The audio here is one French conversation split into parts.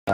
Les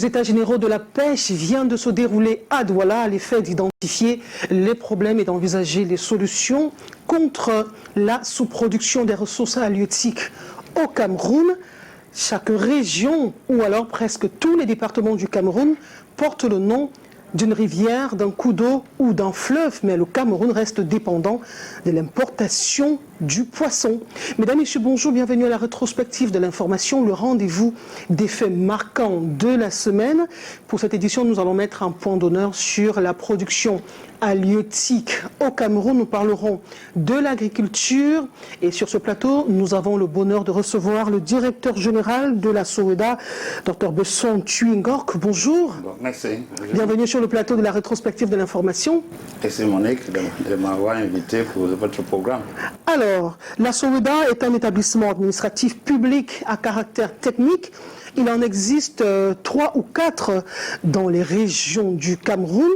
États généraux de la pêche viennent de se dérouler à Douala à l'effet d'identifier les problèmes et d'envisager les solutions contre la sous-production des ressources halieutiques au Cameroun. Chaque région, ou alors presque tous les départements du Cameroun, portent le nom d'une rivière, d'un cours d'eau ou d'un fleuve, mais le Cameroun reste dépendant de l'importation du poisson. Mesdames et messieurs, bonjour, bienvenue à la rétrospective de l'information, le rendez-vous des faits marquants de la semaine. Pour cette édition, nous allons mettre un point d'honneur sur la production halieutique au Cameroun. Nous parlerons de l'agriculture et sur ce plateau, nous avons le bonheur de recevoir le directeur général de la SOEDA, Dr Besson Thuy-Ngork. Bonjour. Bon, merci. Bienvenue sur le plateau de la rétrospective de l'information. Merci Monique de m'avoir invité pour votre programme. Alors, la SOEDA est un établissement administratif public à caractère technique. Il en existe 3 ou 4 dans les régions du Cameroun.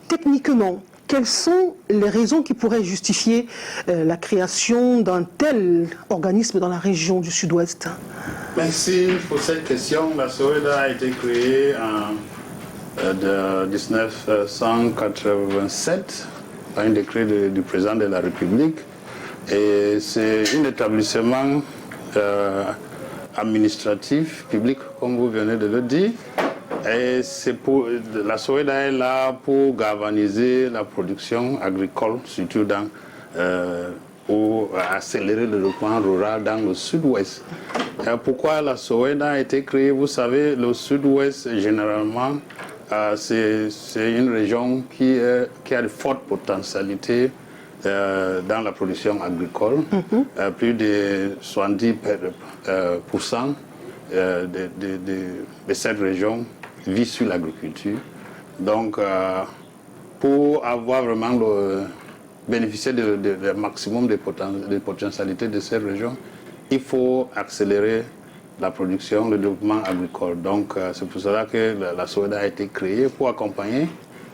Techniquement, quelles sont les raisons qui pourraient justifier la création d'un tel organisme dans la région du Sud-Ouest? Merci pour cette question. La SOEDA a été créée en 1987 par un décret du président de la République. Et c'est un établissement administratif, public, comme vous venez de le dire. Et la SOEDA est là pour galvaniser la production agricole, surtout pour accélérer le développement rural dans le Sud-Ouest. Pourquoi la SOEDA a été créée? Vous savez, le Sud-Ouest, généralement, c'est une région qui a de fortes potentialités dans la production agricole. Plus de 70% de cette région vit sur l'agriculture. Donc, pour avoir vraiment bénéficié du maximum de potentialités de cette région, il faut accélérer la production, le développement agricole. Donc, c'est pour cela que la SOEDA a été créée pour accompagner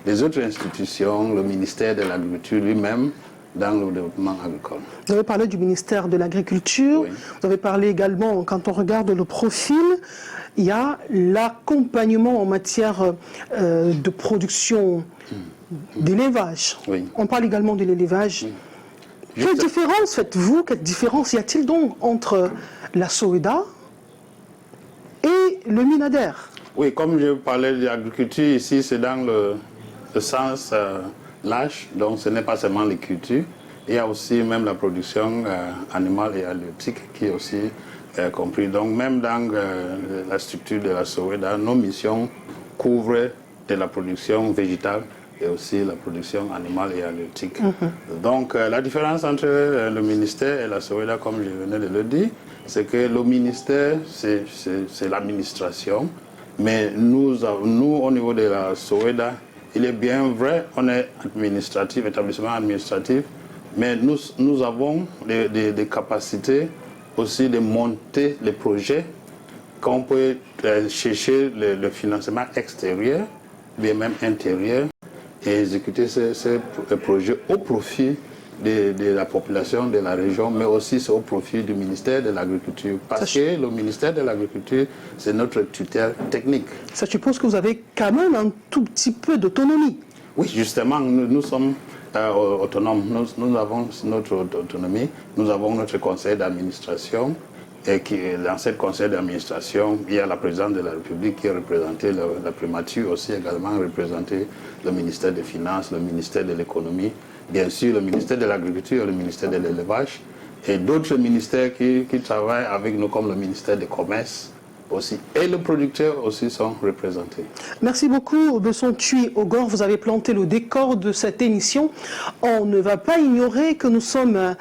les autres institutions, le ministère de l'Agriculture lui-même, dans le développement agricole. Vous avez parlé du ministère de l'Agriculture, oui. Vous avez parlé également, quand on regarde le profil, il y a l'accompagnement en matière de production d'élevage. Oui. On parle également de l'élevage. Oui. Quelle différence faites-vous? Quelle différence y a-t-il donc entre la SOEDA et le MINADER? Oui, comme je parlais de l'agriculture, ici c'est dans le sens large, donc ce n'est pas seulement les cultures, il y a aussi même la production animale et halieutique qui est aussi compris. Donc même dans la structure de la SOEDA, nos missions couvrent de la production végétale et aussi la production animale et halieutique. Donc la différence entre le ministère et la SOEDA, comme je venais de le dire, c'est que le ministère, c'est l'administration, mais nous, au niveau de la SOEDA, il est bien vrai, on est administratif, établissement administratif, mais nous avons des capacités aussi de monter les projets, qu'on peut chercher le financement extérieur, bien même intérieur, et exécuter ces projets au profit de la population de la région, mais aussi au profit du ministère de l'Agriculture. Parce que le ministère de l'Agriculture, c'est notre tutelle technique. Ça suppose que vous avez quand même un tout petit peu d'autonomie. Oui, justement, nous sommes autonomes. Nous avons notre autonomie. Nous avons notre conseil d'administration. Et dans ce conseil d'administration, il y a la présidente de la République qui est représentée, la primature aussi également représentée, le ministère des Finances, le ministère de l'Économie, bien sûr le ministère de l'Agriculture, le ministère de l'Élevage et d'autres ministères qui travaillent avec nous comme le ministère du Commerce aussi. Et les producteurs aussi sont représentés. Merci beaucoup, Besson Thuy-Ngork. Vous avez planté le décor de cette émission. On ne va pas ignorer que nous sommes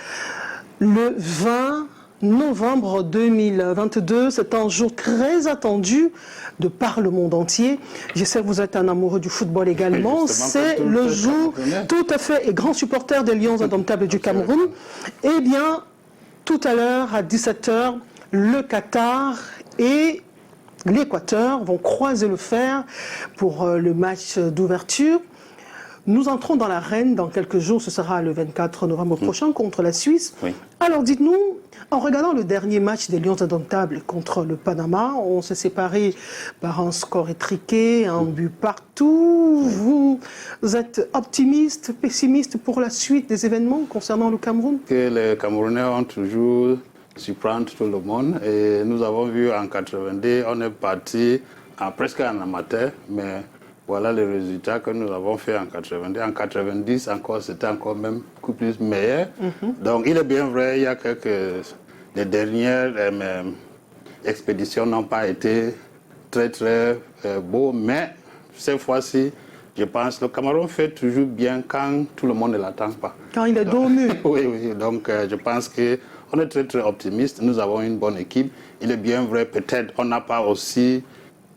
le 20 novembre 2022. C'est un jour très attendu de par le monde entier. Je sais que vous êtes un amoureux du football également. C'est le jour, tout à fait, et grand supporter des Lions indomptables du Cameroun. Eh bien, tout à l'heure, à 17h, le Qatar et l'Équateur vont croiser le fer pour le match d'ouverture. Nous entrons dans l'arène dans quelques jours, ce sera le 24 novembre prochain contre la Suisse. Oui. Alors dites-nous, en regardant le dernier match des Lions indomptables contre le Panama, on s'est séparés par un score étriqué, un but partout. Vous êtes optimiste, pessimiste pour la suite des événements concernant le Cameroun? Que les Camerounais ont toujours surprendre tout le monde. Et nous avons vu en 90, on est parti presque en amateur, mais voilà les résultats que nous avons fait en 90. En 90, encore, c'était encore même beaucoup plus meilleur. Donc, il est bien vrai, il y a les dernières expéditions n'ont pas été très, très beaux, mais cette fois-ci, je pense que le Cameroun fait toujours bien quand tout le monde ne l'attend pas. Quand il est dos au mur. Oui, oui. Donc, je pense qu'on est très, très optimiste. Nous avons une bonne équipe. Il est bien vrai, peut-être, on n'a pas aussi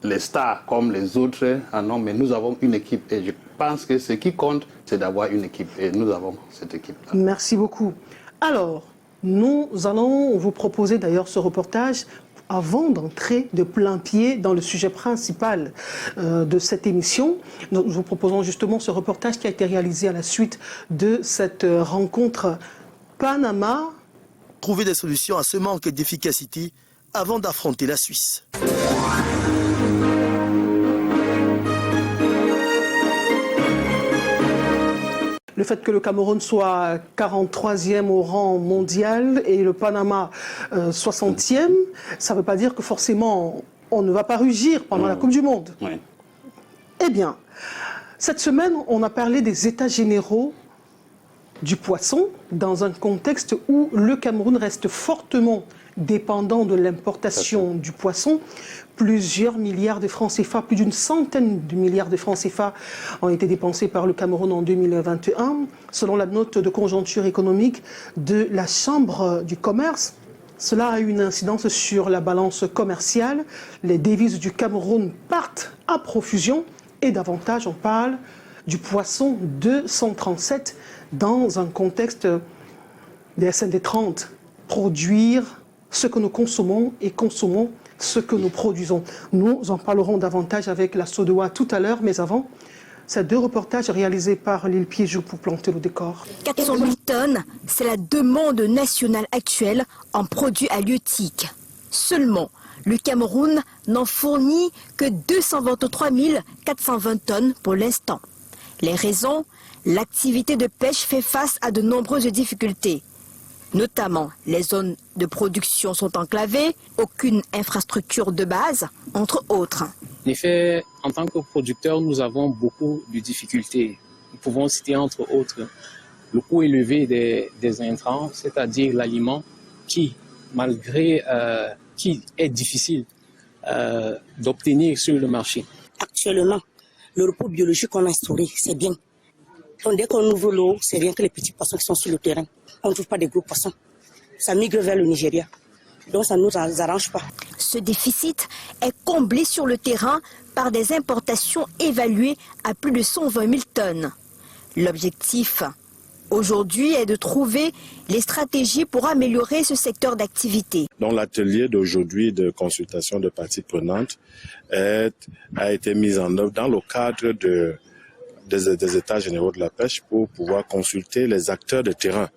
les stars comme les autres. Ah non, mais nous avons une équipe. Et je pense que ce qui compte, c'est d'avoir une équipe. Et nous avons cette équipe-là. Merci beaucoup. Alors, nous allons vous proposer d'ailleurs ce reportage avant d'entrer de plein pied dans le sujet principal de cette émission. Nous vous proposons justement ce reportage qui a été réalisé à la suite de cette rencontre Panama. Trouver des solutions à ce manque d'efficacité avant d'affronter la Suisse. Le fait que le Cameroun soit 43e au rang mondial et le Panama 60e, ça ne veut pas dire que forcément on ne va pas rugir pendant la Coupe du Monde. Oui. Eh bien, cette semaine, on a parlé des états généraux du poisson dans un contexte où le Cameroun reste fortement dépendant de l'importation du poisson. Plusieurs milliards de francs CFA, plus d'une centaine de milliards de francs CFA ont été dépensés par le Cameroun en 2021, selon la note de conjoncture économique de la Chambre du commerce. Cela a eu une incidence sur la balance commerciale. Les devises du Cameroun partent à profusion et davantage, on parle du poisson 237 dans un contexte des SND 30. Produire ce que nous consommons et consommons ce que nous produisons. Nous en parlerons davantage avec la SODEWA tout à l'heure, mais avant, ces deux reportages réalisés par Lille Piéjou pour planter le décor. 400 000 tonnes, c'est la demande nationale actuelle en produits halieutiques. Seulement, le Cameroun n'en fournit que 223 420 tonnes pour l'instant. Les raisons, l'activité de pêche fait face à de nombreuses difficultés. Notamment, les zones de production sont enclavées, aucune infrastructure de base, entre autres. En effet, en tant que producteurs, nous avons beaucoup de difficultés. Nous pouvons citer entre autres le coût élevé des intrants, c'est-à-dire l'aliment qui est difficile d'obtenir sur le marché. Actuellement, le repos biologique qu'on a instauré, c'est bien. Donc dès qu'on ouvre l'eau, c'est rien que les petits poissons qui sont sur le terrain. On ne trouve pas des gros poissons. Ça migre vers le Nigeria. Donc ça ne nous arrange pas. Ce déficit est comblé sur le terrain par des importations évaluées à plus de 120 000 tonnes. L'objectif aujourd'hui est de trouver les stratégies pour améliorer ce secteur d'activité. Donc l'atelier d'aujourd'hui de consultation de parties prenantes a été mis en œuvre dans le cadre des états généraux de la pêche pour pouvoir consulter les acteurs de terrain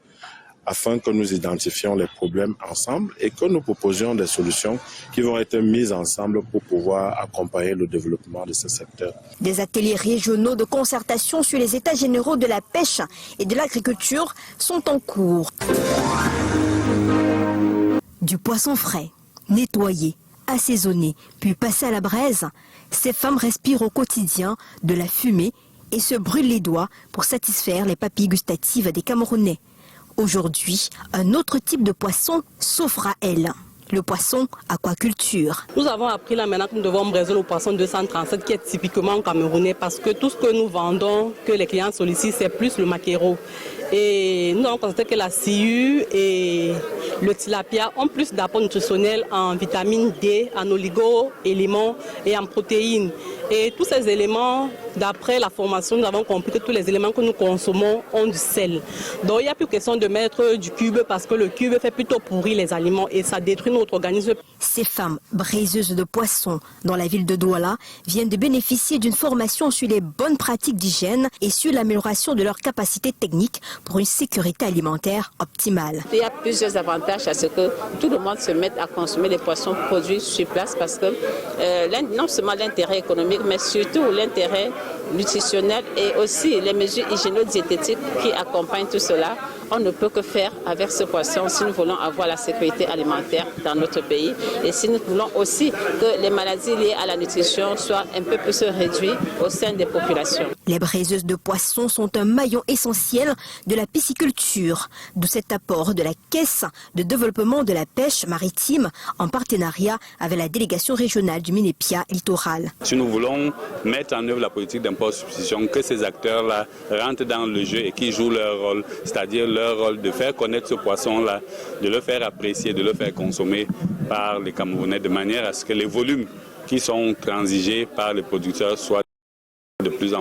afin que nous identifions les problèmes ensemble et que nous proposions des solutions qui vont être mises ensemble pour pouvoir accompagner le développement de ce secteur. Des ateliers régionaux de concertation sur les états généraux de la pêche et de l'agriculture sont en cours. Du poisson frais, nettoyé, assaisonné, puis passé à la braise, ces femmes respirent au quotidien de la fumée et se brûlent les doigts pour satisfaire les papilles gustatives des Camerounais. Aujourd'hui, un autre type de poisson s'offre à elles, le poisson aquaculture. Nous avons appris là maintenant que nous devons braiser le poisson 237 qui est typiquement camerounais parce que tout ce que nous vendons, que les clients sollicitent, c'est plus le maquereau. Et nous avons constaté que la sciure et le tilapia ont plus d'apports nutritionnels en vitamine D, en oligo-éléments et en protéines. Et tous ces éléments, d'après la formation, nous avons compris que tous les éléments que nous consommons ont du sel. Donc il n'y a plus question de mettre du cube parce que le cube fait plutôt pourrir les aliments et ça détruit notre organisme. Ces femmes braiseuses de poissons dans la ville de Douala viennent de bénéficier d'une formation sur les bonnes pratiques d'hygiène et sur l'amélioration de leurs capacités techniques pour une sécurité alimentaire optimale. Il y a plusieurs avantages à ce que tout le monde se mette à consommer les poissons produits sur place parce que non seulement l'intérêt économique mais surtout l'intérêt nutritionnel et aussi les mesures hygiéno-diététiques qui accompagnent tout cela. On ne peut que faire avec ce poisson si nous voulons avoir la sécurité alimentaire dans notre pays et si nous voulons aussi que les maladies liées à la nutrition soient un peu plus réduites au sein des populations. Les braiseuses de poissons sont un maillon essentiel de la pisciculture, d'où cet apport de la Caisse de développement de la pêche maritime en partenariat avec la délégation régionale du Minépia littoral. Si nous voulons mettre en œuvre la politique d'import-substitution, que ces acteurs-là rentrent dans le jeu et qui jouent leur rôle, c'est-à-dire leur rôle de faire connaître ce poisson-là, de le faire apprécier, de le faire consommer par les Camerounais de manière à ce que les volumes qui sont transigés par les producteurs soient de plus en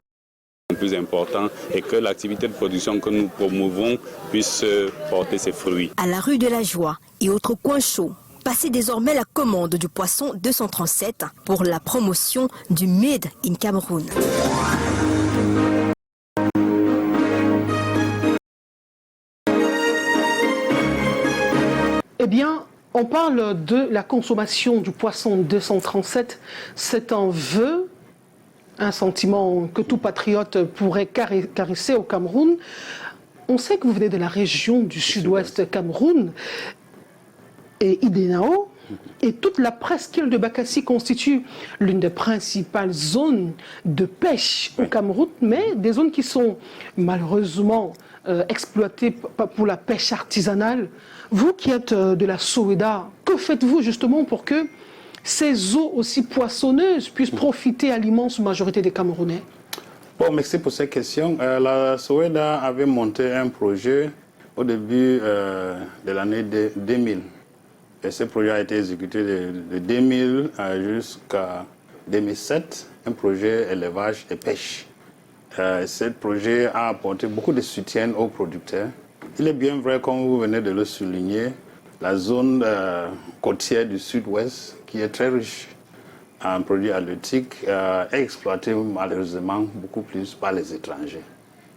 plus importants et que l'activité de production que nous promouvons puisse porter ses fruits. À la rue de la Joie et autres coins chauds, passez désormais la commande du poisson 237 pour la promotion du Made in Cameroun. Eh bien, on parle de la consommation du poisson 237. C'est un vœu, un sentiment que tout patriote pourrait caresser au Cameroun. On sait que vous venez de la région du sud-ouest Cameroun et Idenao. Et toute la presqu'île de Bakassi constitue l'une des principales zones de pêche au Cameroun, mais des zones qui sont malheureusement exploitées pour la pêche artisanale. Vous qui êtes de la Soweïda, que faites-vous justement pour que ces eaux aussi poissonneuses puissent profiter à l'immense majorité des Camerounais? Bon, merci pour cette question. La Soweïda avait monté un projet au début de l'année 2000. Et ce projet a été exécuté de 2000 jusqu'à 2007, un projet élevage et pêche. Ce projet a apporté beaucoup de soutien aux producteurs. Il est bien vrai, comme vous venez de le souligner, la zone côtière du sud-ouest, qui est très riche en produits halieutiques, est exploitée malheureusement beaucoup plus par les étrangers.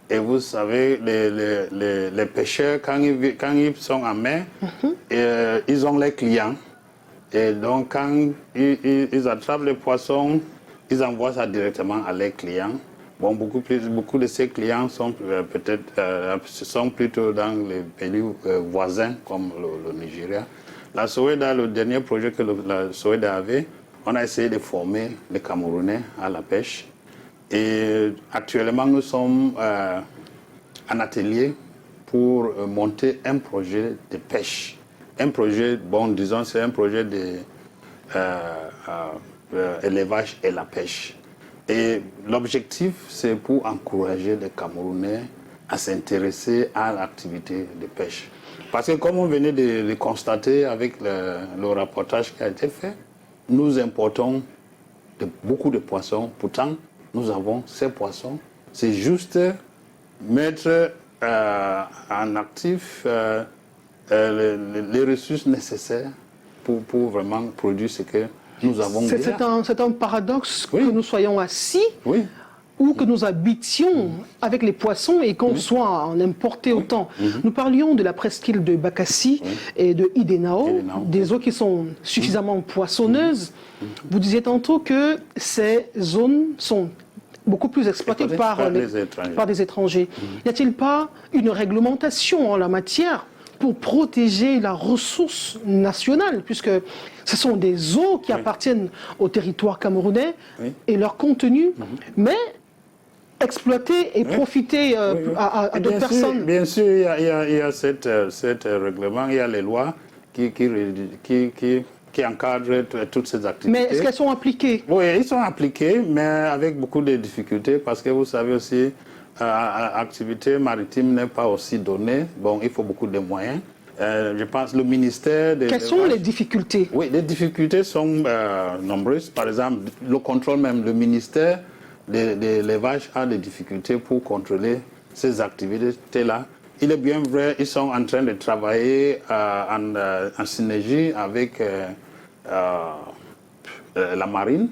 Et vous savez, les pêcheurs, quand ils sont en mer, ils ont les clients. Et donc, quand ils attrapent les poissons, ils envoient ça directement à leurs clients. Bon, beaucoup de ces clients sont sont plutôt dans les pays voisins, comme le Nigeria. La Soweïda, le dernier projet que la Soweïda avait, on a essayé de former les Camerounais à la pêche. Et actuellement, nous sommes en atelier pour monter un projet de pêche. Un projet, bon, disons, c'est un projet d'élevage et la pêche. Et l'objectif, c'est pour encourager les Camerounais à s'intéresser à l'activité de pêche. Parce que comme on venait de le constater avec le rapportage qui a été fait, nous importons beaucoup de poissons. Pourtant, nous avons ces poissons. C'est juste mettre en actif les ressources nécessaires pour vraiment produire ce que nous avons déjà. C'est un paradoxe que nous soyons assis ou que nous habitions avec les poissons et qu'on soit en importé autant. Nous parlions de la presqu'île de Bakassi et de Idenao, des eaux qui sont suffisamment poissonneuses. Vous disiez tantôt que ces zones sont beaucoup plus exploitées par des étrangers. Y a-t-il pas une réglementation en la matière pour protéger la ressource nationale, puisque ce sont des eaux qui appartiennent au territoire camerounais et leur contenu, mais exploiter et profiter à d'autres personnes. Bien sûr, il y a cet règlement, il y a les lois qui encadrent toutes ces activités. Mais est-ce qu'elles sont appliquées? Oui, elles sont appliquées, mais avec beaucoup de difficultés, parce que vous savez aussi, activité maritime n'est pas aussi donnée. Bon, il faut beaucoup de moyens. Je pense que le ministère... Quelles sont les difficultés? Oui, les difficultés sont nombreuses. Par exemple, le contrôle même, le ministère de l'élevage a des difficultés pour contrôler ces activités-là. Il est bien vrai, ils sont en train de travailler en synergie avec la marine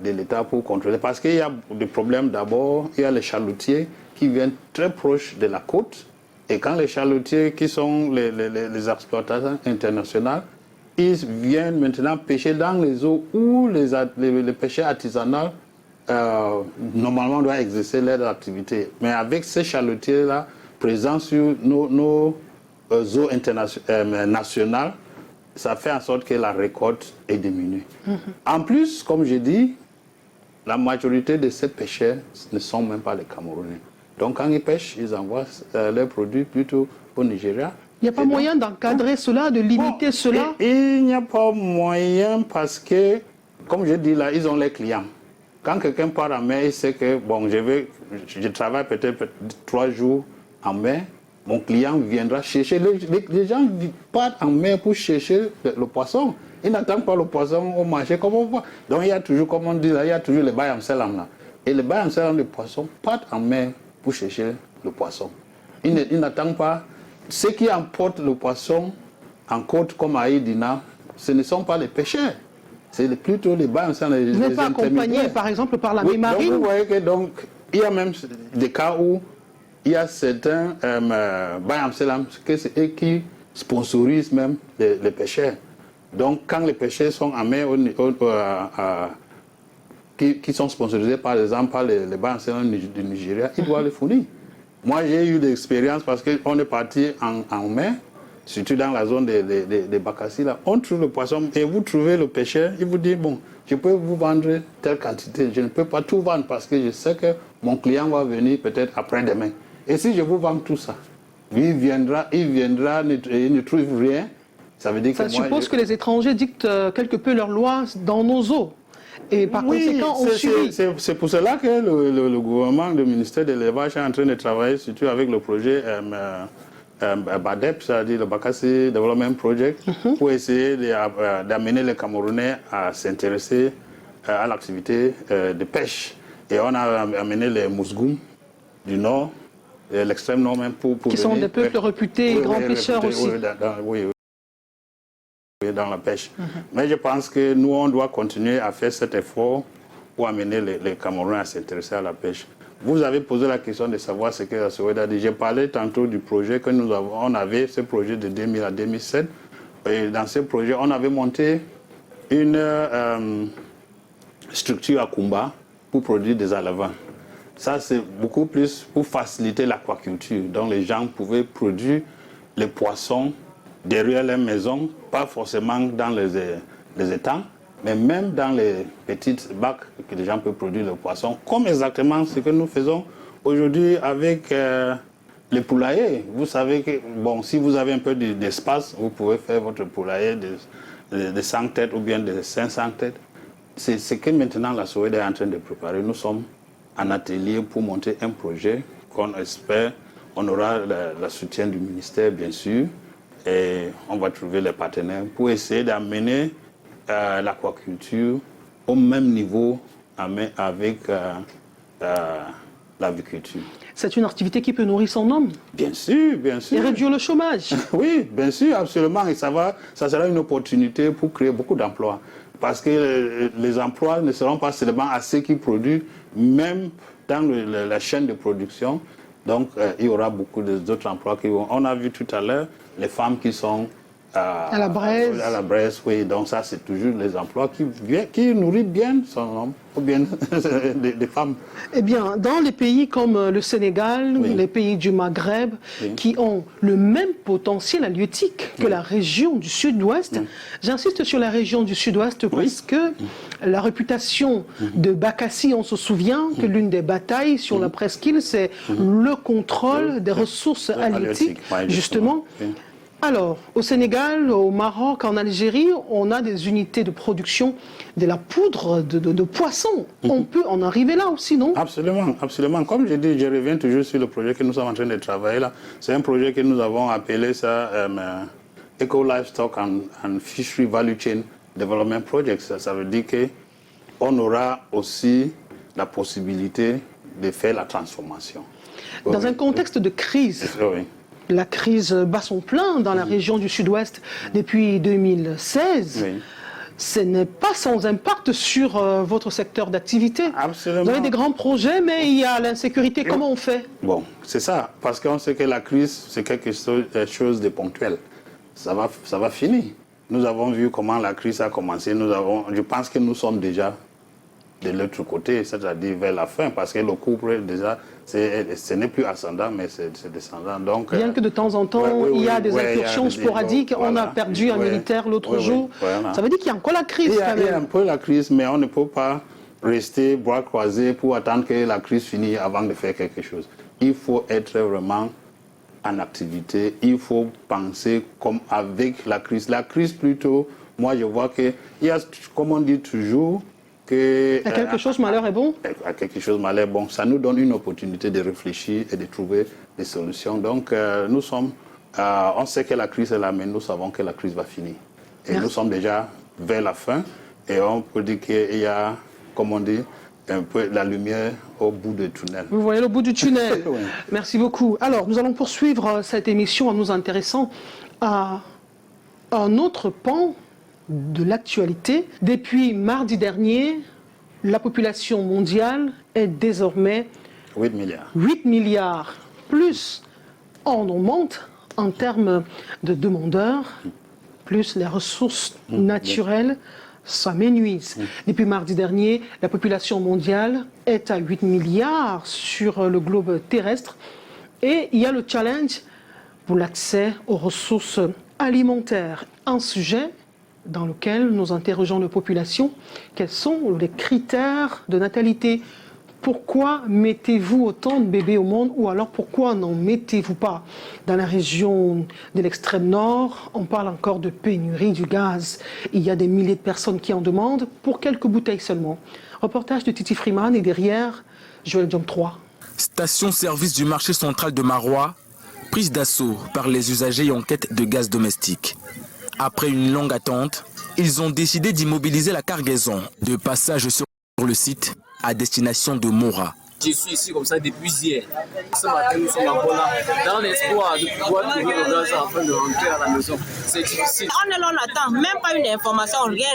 de l'État pour contrôler. Parce qu'il y a des problèmes d'abord, il y a les chalutiers qui viennent très proches de la côte. Et quand les chalutiers, qui sont les exploitations internationales, ils viennent maintenant pêcher dans les eaux où les pêcheurs artisanaux normalement doivent exercer leur activité. Mais avec ces chalutiers-là, présents sur nos eaux nationales, ça fait en sorte que la récolte est diminuée. En plus, comme je dis, la majorité de ces pêcheurs ne sont même pas les Camerounais. Donc quand ils pêchent, ils envoient leurs produits plutôt au Nigeria. Il n'y a pas moyen d'encadrer cela, de limiter cela? Il n'y a pas moyen parce que, comme je dis là, ils ont les clients. Quand quelqu'un part en mer, il sait que bon, je travaille peut-être 3 jours en mer, mon client viendra chercher. Les gens partent en mer pour chercher le poisson. Ils n'attendent pas le poisson au marché comme on voit. Donc il y a toujours, comme on dit là, il y a toujours les bails en selam là. Et les bails en selam de poissons partent en mer pour chercher le poisson. Ils n'attendent pas. Ceux qui emportent le poisson en côte comme à Aïdina, ce ne sont pas les pêcheurs. C'est plutôt les bails en selam. Vous n'êtes pas accompagné par exemple par la marine? Donc, vous voyez que donc, il y a même des cas où il y a certains bails en selam que c'est eux qui sponsorisent même les pêcheurs. Donc quand les pêcheurs sont en mer qui sont sponsorisés par exemple par les banques du Nigeria, ils doivent les fournir. Moi j'ai eu des expériences parce qu'on est parti en mer, surtout dans la zone des Bakassi, là. On trouve le poisson et vous trouvez le pêcheur, il vous dit bon, je peux vous vendre telle quantité, je ne peux pas tout vendre parce que je sais que mon client va venir peut-être après-demain. Et si je vous vends tout ça, il viendra, il ne trouve rien. Ça veut dire ça que suppose que les étrangers dictent quelque peu leurs lois dans nos eaux. Et par conséquent, on subit. C'est pour cela que le gouvernement, le ministère de l'élevage est en train de travailler surtout avec le projet BADEP, c'est-à-dire le Bakassi Development Project, pour essayer d'amener les Camerounais à s'intéresser à l'activité de pêche. Et on a amené les Mousgoum du Nord, l'extrême Nord même, pour qui sont des peuples réputés et grands pêcheurs aussi. Dans la pêche. Mais je pense que nous, on doit continuer à faire cet effort pour amener les Camerounais à s'intéresser à la pêche. Vous avez posé la question de savoir ce que la Soweda dit. J'ai parlé tantôt du projet que nous avons. On avait ce projet de 2000 à 2007. Et dans ce projet, on avait monté une structure à Kumba pour produire des alevins. Ça, c'est beaucoup plus pour faciliter l'aquaculture. Donc, les gens pouvaient produire les poissons derrière les maisons, pas forcément dans les étangs, mais même dans les petites bacs que les gens peuvent produire le poisson, comme exactement ce que nous faisons aujourd'hui avec les poulaillers. Vous savez que, bon, si vous avez un peu d'espace, vous pouvez faire votre poulailler de 100 têtes ou bien de 500 têtes. C'est ce que maintenant la Soweda est en train de préparer. Nous sommes en atelier pour monter un projet qu'on espère, on aura le soutien du ministère bien sûr, et on va trouver les partenaires pour essayer d'amener l'aquaculture au même niveau avec l'aviculture. C'est une activité qui peut nourrir son homme? Bien sûr, bien sûr. Et réduire le chômage? Oui, bien sûr, absolument. Et ça sera une opportunité pour créer beaucoup d'emplois. Parce que les emplois ne seront pas seulement à ceux qui produisent, même dans la chaîne de production. Donc, il y aura beaucoup d'autres emplois qui vont. On a vu tout à l'heure les femmes qui sont à la braise. À la braise, oui. Donc, ça, c'est toujours les emplois qui nourrissent bien son homme, ou bien des femmes. Eh bien, dans les pays comme le Sénégal, oui, les pays du Maghreb, oui, qui ont le même potentiel halieutique que la région du Sud-Ouest, j'insiste sur la région du Sud-Ouest parce que la réputation de Bakassi, on se souvient que l'une des batailles sur la presqu'île, c'est le contrôle des ressources halieutiques, justement. Alors, au Sénégal, au Maroc, en Algérie, on a des unités de production de la poudre de poisson. On peut en arriver là aussi, non? Absolument, absolument. Comme je dis, je reviens toujours sur le projet que nous sommes en train de travailler là. C'est un projet que nous avons appelé ça Eco Livestock and Fishery Value Chain Development Project. Ça veut dire qu'on aura aussi la possibilité de faire la transformation. Dans un contexte de crise. Oui. La crise bat son plein dans la région du Sud-Ouest depuis 2016. Oui. Ce n'est pas sans impact sur votre secteur d'activité. Absolument. Vous avez des grands projets, mais il y a l'insécurité. Comment on fait? Bon, c'est ça. Parce qu'on sait que la crise, c'est quelque chose de ponctuel. Ça va finir. Nous avons vu comment la crise a commencé. Je pense que nous sommes déjà de l'autre côté, c'est-à-dire vers la fin, parce que le couple, déjà, ce n'est plus ascendant, mais c'est descendant. Donc, bien que de temps en temps, il y a des incursions sporadiques. On a perdu un militaire l'autre jour. Voilà. Ça veut dire qu'il y a encore la crise. Il y a un peu la crise, mais on ne peut pas rester bras croisés pour attendre que la crise finisse avant de faire quelque chose. Il faut être vraiment en activité. Il faut penser comme avec la crise. La crise, plutôt, moi, je vois qu'il y a, comme on dit toujours, à quelque chose, malheur est bon. À quelque chose, malheur est bon. Ça nous donne une opportunité de réfléchir et de trouver des solutions. Donc, on sait que la crise est là, mais nous savons que la crise va finir. Et nous sommes déjà vers la fin. Et on peut dire qu'il y a, comme on dit, un peu la lumière au bout du tunnel. Vous voyez le bout du tunnel. Oui. Merci beaucoup. Alors, nous allons poursuivre cette émission en nous intéressant à un autre pan de l'actualité. Depuis mardi dernier, la population mondiale est désormais 8 milliards. 8 milliards. Plus on augmente en termes de demandeurs, plus les ressources naturelles s'amenuisent. Depuis mardi dernier, la population mondiale est à 8 milliards sur le globe terrestre et il y a le challenge pour l'accès aux ressources alimentaires. Un sujet dans lequel nous interrogeons les populations. Quels sont les critères de natalité? Pourquoi mettez-vous autant de bébés au monde, ou alors pourquoi n'en mettez-vous pas? Dans la région de l'extrême nord, on parle encore de pénurie du gaz. Il y a des milliers de personnes qui en demandent pour quelques bouteilles seulement. Reportage de Titi Freeman et derrière, Joël Diom 3. Station-service du marché central de Marois, prise d'assaut par les usagers en quête de gaz domestique. Après une longue attente, ils ont décidé d'immobiliser la cargaison de passage sur le site à destination de Mora. Je suis ici comme ça depuis hier. Ce matin, nous sommes en Bola, dans l'espoir de pouvoir trouver le gaz afin de rentrer à la maison. C'est difficile. On est là, on attend, même pas une information, rien.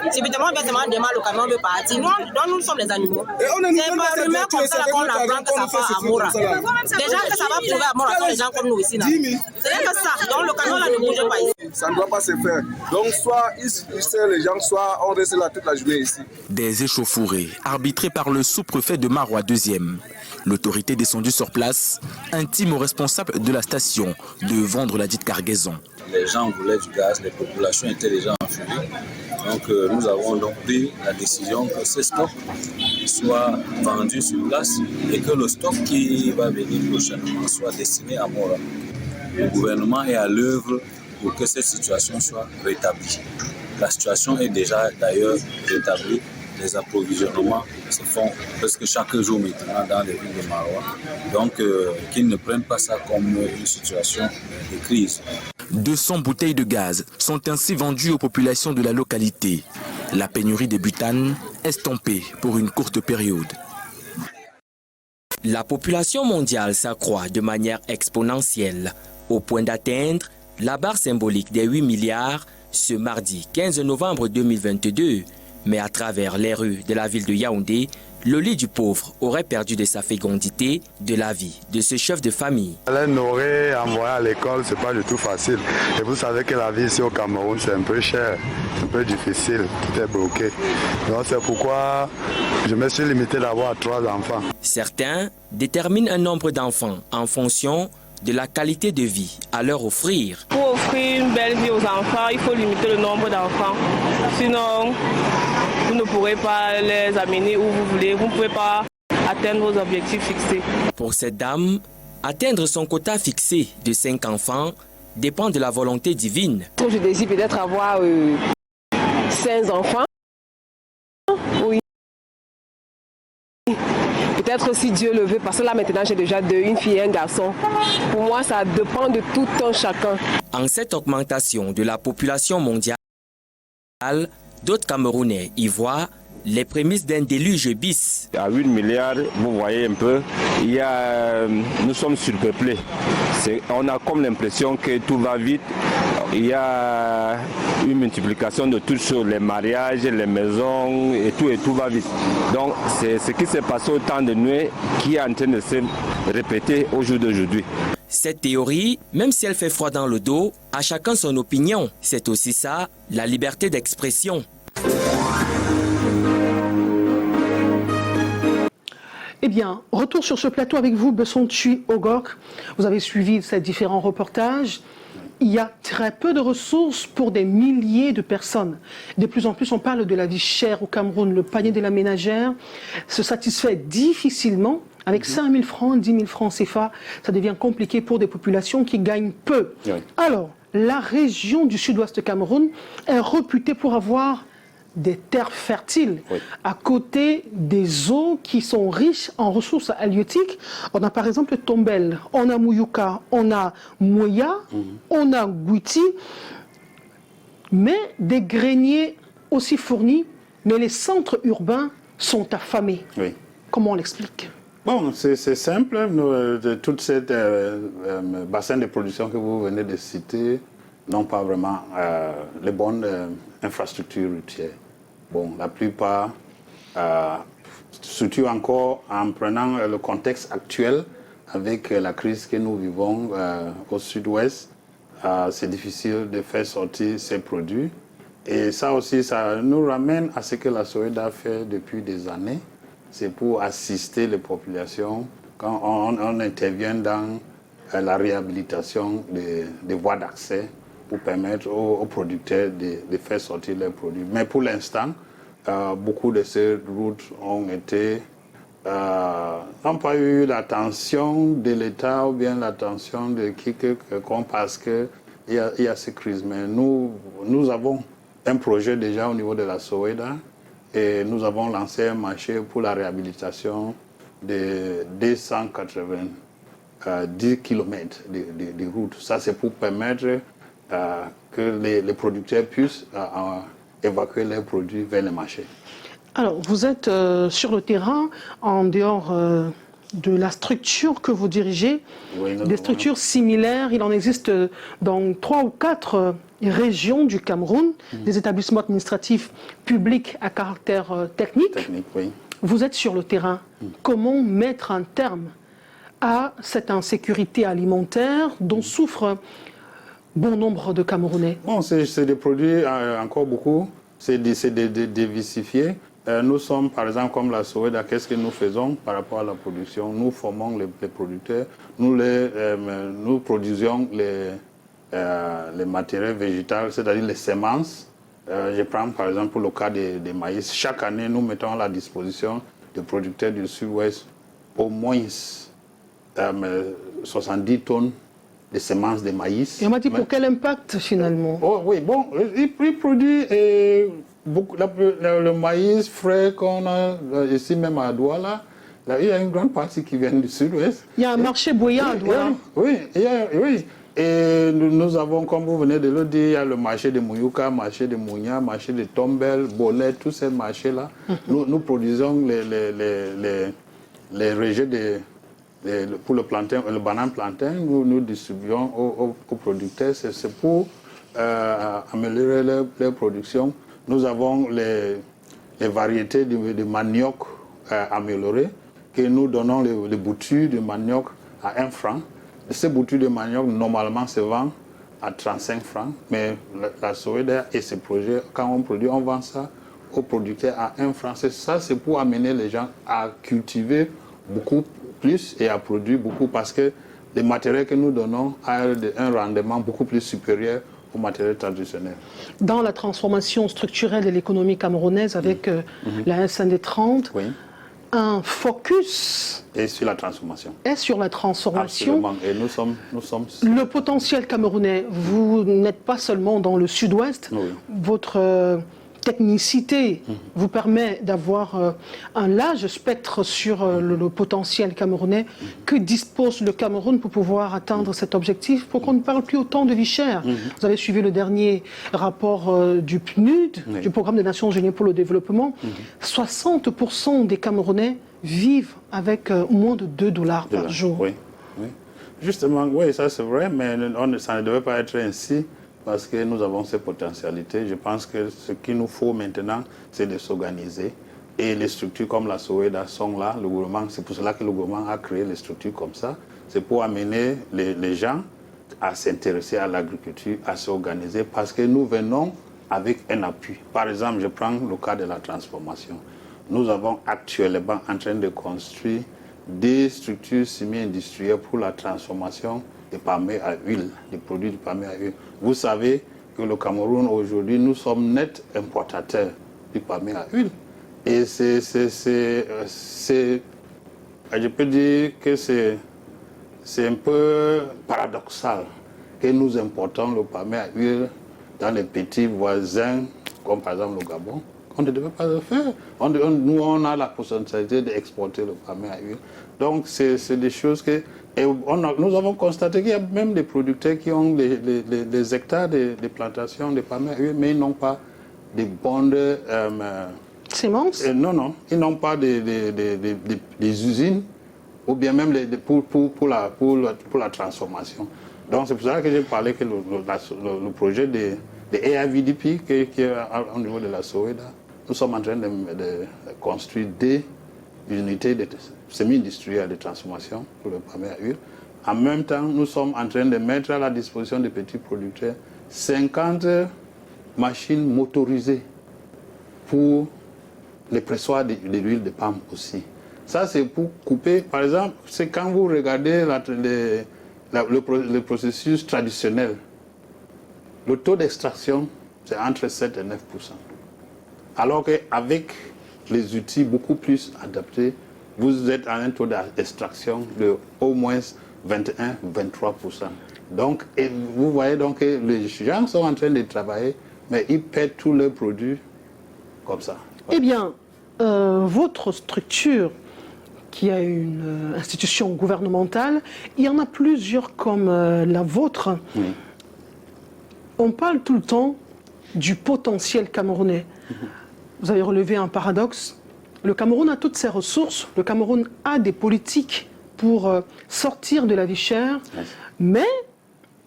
Subitement, on démarre le camion veut partir. Nous sommes les animaux. C'est pas rumeur comme ça qu'on apprend que ça part à Mora. Déjà que ça va prouver à Mora, sont les gens comme nous ici. C'est que ça. Donc le camion là ne bouge pas ici. Ça ne doit pas se faire. Donc soit ils serrent les gens, soit on reste là toute la journée ici. Des échauffourées arbitrées par le sous-préfet de Marois 2e. L'autorité descendue sur place intime aux responsables de la station de vendre la dite cargaison. Les gens voulaient du gaz, les populations étaient déjà en furie. Donc nous avons donc pris la décision que ces stocks soient vendus sur place et que le stock qui va venir prochainement soit destiné à Mora. Le gouvernement est à l'œuvre pour que cette situation soit rétablie. La situation est déjà d'ailleurs rétablie. Les approvisionnements se font presque chaque jour maintenant dans les villes de Marois. Donc qu'ils ne prennent pas ça comme une situation de crise. 200 bouteilles de gaz sont ainsi vendues aux populations de la localité. La pénurie de butane estompée pour une courte période. La population mondiale s'accroît de manière exponentielle, au point d'atteindre la barre symbolique des 8 milliards ce mardi 15 novembre 2022. Mais à travers les rues de la ville de Yaoundé, le lit du pauvre aurait perdu de sa fécondité de la vie de ce chef de famille. Les nourrir, envoyer à l'école, c'est pas du tout facile. Et vous savez que la vie ici au Cameroun, c'est un peu cher, un peu difficile, tout est bloqué. Donc c'est pourquoi je me suis limité d'avoir 3 enfants. Certains déterminent un nombre d'enfants en fonction de la qualité de vie à leur offrir. Pour offrir une belle vie aux enfants, il faut limiter le nombre d'enfants. Sinon, vous ne pourrez pas les amener où vous voulez. Vous ne pouvez pas atteindre vos objectifs fixés. Pour cette dame, atteindre son quota fixé de 5 enfants dépend de la volonté divine. Je désire peut-être avoir 5 enfants. Oui. Peut-être si Dieu le veut, parce que là maintenant j'ai déjà 2, une fille et un garçon. Pour moi, ça dépend de tout un chacun. En cette augmentation de la population mondiale, d'autres Camerounais y voient les prémices d'un déluge bis. À 8 milliards, vous voyez un peu, nous sommes surpeuplés. On a comme l'impression que tout va vite. Il y a une multiplication de toutes choses, les mariages, les maisons et tout va vite. Donc c'est ce qui s'est passé au temps de Noé qui est en train de se répéter au jour d'aujourd'hui. Cette théorie, même si elle fait froid dans le dos, à chacun son opinion. C'est aussi ça, la liberté d'expression. Eh bien, retour sur ce plateau avec vous, Besson Tui Ogok. Vous avez suivi ces différents reportages. Il y a très peu de ressources pour des milliers de personnes. De plus en plus, on parle de la vie chère au Cameroun. Le panier de la ménagère se satisfait difficilement. Avec 5 000 francs, 10 000 francs CFA, ça devient compliqué pour des populations qui gagnent peu. Oui. Alors, la région du sud-ouest Cameroun est réputée pour avoir des terres fertiles, oui, à côté des eaux qui sont riches en ressources halieutiques. On a par exemple Tombel, on a Mouyouka, on a Moya, on a Gouiti, mais des greniers aussi fournis, mais les centres urbains sont affamés. Oui. Comment on l'explique? Bon, c'est simple, de toutes ces bassins de production que vous venez de citer n'ont pas vraiment les bonnes infrastructures routières. Bon, la plupart, surtout encore en prenant le contexte actuel avec la crise que nous vivons au sud-ouest, c'est difficile de faire sortir ces produits. Et ça aussi, ça nous ramène à ce que la SOEDA fait depuis des années. C'est pour assister les populations quand on intervient dans la réhabilitation des voies d'accès pour permettre aux producteurs de faire sortir leurs produits. Mais pour l'instant, beaucoup de ces routes n'ont pas eu l'attention de l'État ou bien l'attention de quiconque parce qu'il y a ces crises. Mais nous avons un projet déjà au niveau de la SOEDA et nous avons lancé un marché pour la réhabilitation de 290 km de routes. Ça, c'est pour permettre que les producteurs puissent évacuer leurs produits vers le marché. Alors, vous êtes sur le terrain, en dehors de la structure que vous dirigez, oui, des structures similaires. Il en existe dans 3 ou 4 régions du Cameroun, des établissements administratifs publics à caractère technique. Oui. Vous êtes sur le terrain. Comment mettre un terme à cette insécurité alimentaire dont souffrent bon nombre de Camerounais? Bon, c'est des produits encore beaucoup, c'est déversifié. Nous sommes, par exemple, comme la SOEDA, qu'est-ce que nous faisons par rapport à la production? Nous formons les producteurs, nous produisons les matériaux végétaux, c'est-à-dire les semences. Je prends par exemple le cas des maïs. Chaque année, nous mettons à la disposition des producteurs du sud-ouest au moins 70 tonnes de semences de maïs. Et on m'a dit pour quel impact finalement? Oh oui, bon, ils produisent beaucoup, le maïs frais qu'on a ici même à Douala. Là, il y a une grande partie qui vient du sud-ouest. Il y a un marché bouillant à Douala. Oui, oui. Et nous avons, comme vous venez de le dire, il y a le marché de Mouyouka, marché de Mounia, marché de Tombel, Bolet, tous ces marchés-là. Nous produisons les rejets pour le plantain, le banane plantain, nous distribuons aux producteurs. C'est pour améliorer leur production. Nous avons les variétés de manioc améliorées, que nous donnons les boutures de manioc à 1 franc. Ces boutures de manioc, normalement, se vendent à 35 francs. Mais la SOEDA et ses projets, quand on produit, on vend ça aux producteurs à 1 franc. Ça, c'est pour amener les gens à cultiver beaucoup plus et à produire beaucoup parce que les matériaux que nous donnons ont un rendement beaucoup plus supérieur aux matériaux traditionnels. Dans la transformation structurelle de l'économie camerounaise avec la SND 30, oui, un focus et sur la transformation. Et sur la transformation. Absolument. Et nous sommes... Le potentiel camerounais, vous n'êtes pas seulement dans le sud-ouest. Oui. Votre technicité vous permet d'avoir un large spectre sur le potentiel camerounais. Que dispose le Cameroun pour pouvoir atteindre cet objectif, pour qu'on ne parle plus autant de vie chère? Vous avez suivi le dernier rapport du PNUD, du Programme des Nations Unies pour le développement. 60% des Camerounais vivent avec moins de $2 par jour. Oui, oui. Justement, oui, ça c'est vrai, mais ça ne devait pas être ainsi. Parce que nous avons ces potentialités. Je pense que ce qu'il nous faut maintenant, c'est de s'organiser. Et les structures comme la SOEDA sont là. Le gouvernement, c'est pour cela que le gouvernement a créé les structures comme ça. C'est pour amener les gens à s'intéresser à l'agriculture, à s'organiser, parce que nous venons avec un appui. Par exemple, je prends le cas de la transformation. Nous avons actuellement en train de construire des structures semi-industrielles pour la transformation des palmiers à huile, des produits de palmiers à huile. Vous savez que le Cameroun, aujourd'hui, nous sommes nets importateurs du palmier à huile. Et je peux dire que c'est un peu paradoxal que nous importons le palmier à huile dans les petits voisins, comme par exemple le Gabon. On ne devait pas le faire. Nous, on a la possibilité d'exporter le palmier à huile. Donc, c'est des choses que... Et nous avons constaté qu'il y a même des producteurs qui ont des hectares de plantations de palmiers à huile, mais ils n'ont pas de bonnes... semences? Non, ils n'ont pas des usines, ou bien même pour la transformation. Donc, c'est pour ça que j'ai parlé que le projet de AIVDP, qui est au niveau de la SOEDA, nous sommes en train de construire des unités semi-industrielles de transformation pour le palmier à huile. En même temps, nous sommes en train de mettre à la disposition des petits producteurs 50 machines motorisées pour les pressoirs de l'huile de palme aussi. Ça, c'est pour couper, par exemple, c'est quand vous regardez le processus traditionnel, le taux d'extraction, c'est entre 7 et 9%. Alors qu'avec les outils beaucoup plus adaptés, vous êtes à un taux d'extraction de au moins 21-23%. Donc, et vous voyez donc que les gens sont en train de travailler, mais ils perdent tous leurs produits comme ça. Eh bien, votre structure, qui est une institution gouvernementale, il y en a plusieurs comme la vôtre. Oui. On parle tout le temps du potentiel camerounais. Vous avez relevé un paradoxe. Le Cameroun a toutes ses ressources, le Cameroun a des politiques pour sortir de la vie chère, mais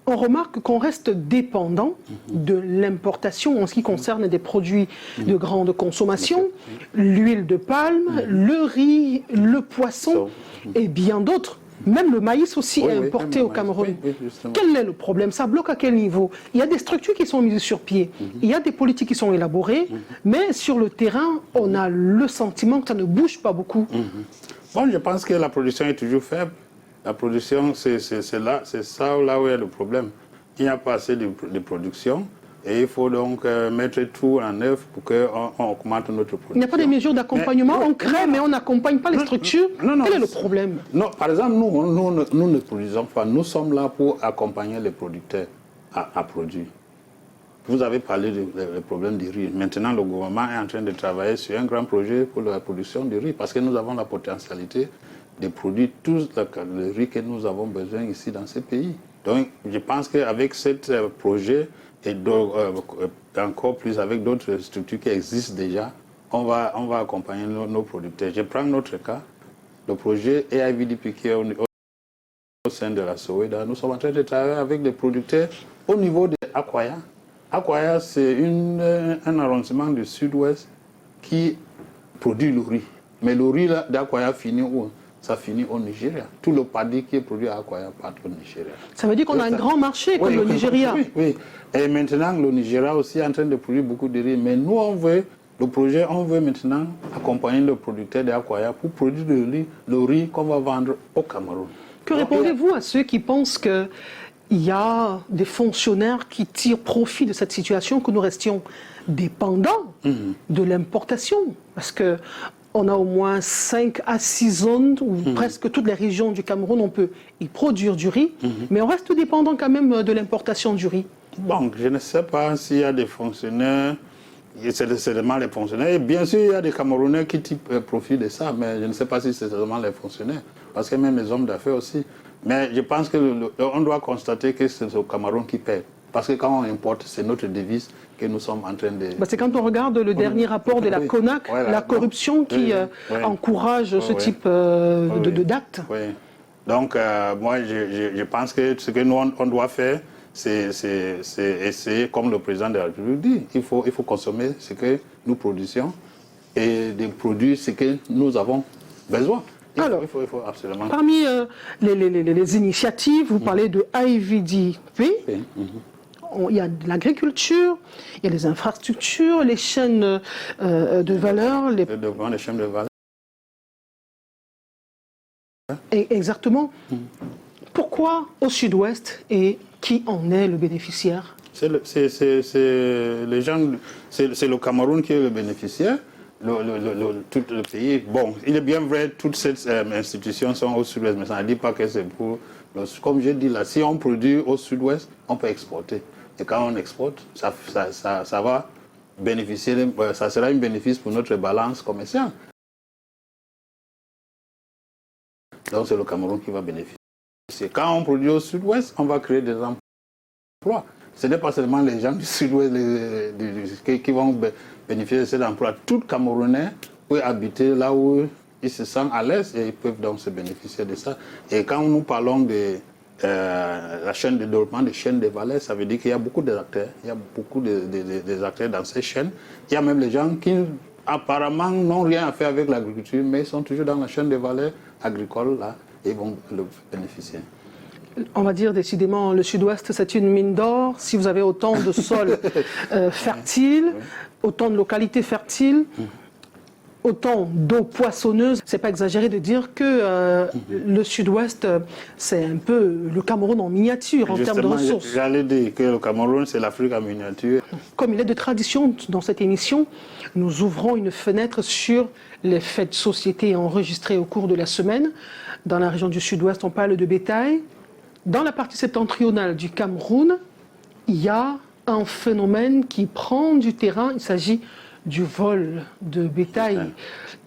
on remarque qu'on reste dépendant de l'importation en ce qui concerne des produits de grande consommation, l'huile de palme, le riz, le poisson et bien d'autres. Même le maïs aussi est importé au Cameroun. Quel est le problème? Ça bloque à quel niveau? Il y a des structures qui sont mises sur pied, il y a des politiques qui sont élaborées, mais sur le terrain, on a le sentiment que ça ne bouge pas beaucoup. Bon, je pense que la production est toujours faible. La production, c'est ça là où il y a le problème. Il n'y a pas assez de production. Et il faut donc mettre tout en œuvre pour qu'on augmente notre production. Il n'y a pas de mesures d'accompagnement, on crée mais on n'accompagne pas les structures. Quel est le problème? Non, par exemple, nous ne produisons pas. Nous sommes là pour accompagner les producteurs à produire. Vous avez parlé du problème du riz. Maintenant, le gouvernement est en train de travailler sur un grand projet pour la production du riz parce que nous avons la potentialité de produire tout le riz que nous avons besoin ici dans ce pays. Donc, je pense qu'avec ce projet, et encore plus avec d'autres structures qui existent déjà, on va accompagner nos producteurs. Je prends notre cas, le projet AIVDP qui est au sein de la SOEDA. Nous sommes en train de travailler avec des producteurs au niveau de Akwaya. Akwaya, c'est un arrondissement du sud-ouest qui produit le riz. Mais le riz d'Akwaya finit où? Ça finit au Nigeria. Tout le paddy qui est produit à Akwaya part au Nigeria. Ça veut dire qu'on a un grand marché comme le Nigeria. Oui. Et maintenant, le Nigeria aussi est en train de produire beaucoup de riz. Mais nous, on veut maintenant accompagner le producteur d'Akwaya pour produire le riz qu'on va vendre au Cameroun. Que répondez-vous à ceux qui pensent qu'il y a des fonctionnaires qui tirent profit de cette situation, que nous restions dépendants de l'importation? Parce que on a au moins 5 à 6 zones où presque toutes les régions du Cameroun, on peut y produire du riz, mais on reste dépendant quand même de l'importation du riz. Bon, je ne sais pas s'il y a des fonctionnaires, c'est seulement les fonctionnaires. Et bien sûr, il y a des Camerounais qui profitent de ça, mais je ne sais pas si c'est seulement les fonctionnaires, parce que même les hommes d'affaires aussi. Mais je pense qu'on doit constater que c'est au Cameroun qui paie. Parce que quand on importe, c'est notre devise que nous sommes en train de... C'est quand on regarde le dernier rapport de la CONAC, voilà, la corruption qui encourage ce type d'actes. Oui. Donc, moi, je pense que ce que nous, on doit faire, c'est essayer, comme le président de la République dit, il faut consommer ce que nous produisons et de produire ce que nous avons besoin. Alors, il faut absolument... Parmi les initiatives, vous parlez de IVDP. Il y a de l'agriculture, il y a les infrastructures, les chaînes de valeur. Le développement des chaînes de valeur. Exactement. Pourquoi au sud-ouest et qui en est le bénéficiaire? C'est le Cameroun qui est le bénéficiaire. Tout le pays. Bon, il est bien vrai, toutes ces institutions sont au sud-ouest, mais ça ne dit pas que c'est pour... Comme je dis là, si on produit au sud-ouest, on peut exporter. Et quand on exporte, ça va bénéficier, ça sera un bénéfice pour notre balance commerciale. Donc c'est le Cameroun qui va bénéficier. Quand on produit au sud-ouest, on va créer des emplois. Ce n'est pas seulement les gens du sud-ouest qui vont bénéficier de ces emplois. Tout Camerounais peut habiter là où ils se sentent à l'aise et ils peuvent donc se bénéficier de ça. Et quand nous parlons de la chaîne de développement, des chaînes de valeur, ça veut dire qu'il y a beaucoup d'acteurs. Il y a beaucoup d'acteurs dans ces chaînes. Il y a même les gens qui apparemment n'ont rien à faire avec l'agriculture, mais ils sont toujours dans la chaîne de valeur agricole là, et vont le bénéficier. On va dire décidément, le sud-ouest, c'est une mine d'or. Si vous avez autant de sols fertiles, autant de localités fertiles, autant d'eau poissonneuse, c'est pas exagéré de dire que le sud-ouest, c'est un peu le Cameroun en miniature en termes de ressources. J'allais dire que le Cameroun, c'est l'Afrique en miniature. Comme il est de tradition dans cette émission, nous ouvrons une fenêtre sur les faits de société enregistrés au cours de la semaine. Dans la région du sud-ouest, on parle de bétail. Dans la partie septentrionale du Cameroun, il y a un phénomène qui prend du terrain. Il s'agit du vol de bétail.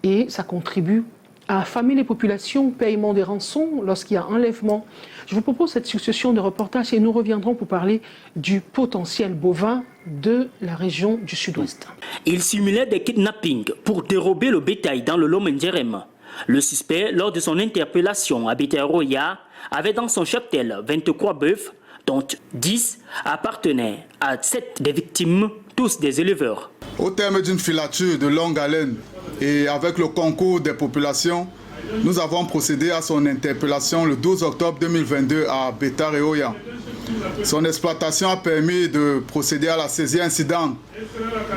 Et ça contribue à affamer les populations, paiement des rançons lorsqu'il y a enlèvement. Je vous propose cette succession de reportages et nous reviendrons pour parler du potentiel bovin de la région du sud-ouest. Il simulait des kidnappings pour dérober le bétail dans le Lomendjerem. Le suspect, lors de son interpellation à Bétail-Roya, avait dans son cheptel 23 bœufs, dont 10 appartenaient à 7 des victimes, tous des éleveurs. Au terme d'une filature de longue haleine et avec le concours des populations, nous avons procédé à son interpellation le 12 octobre 2022 à Bétail-Roya. Son exploitation a permis de procéder à la saisie incidente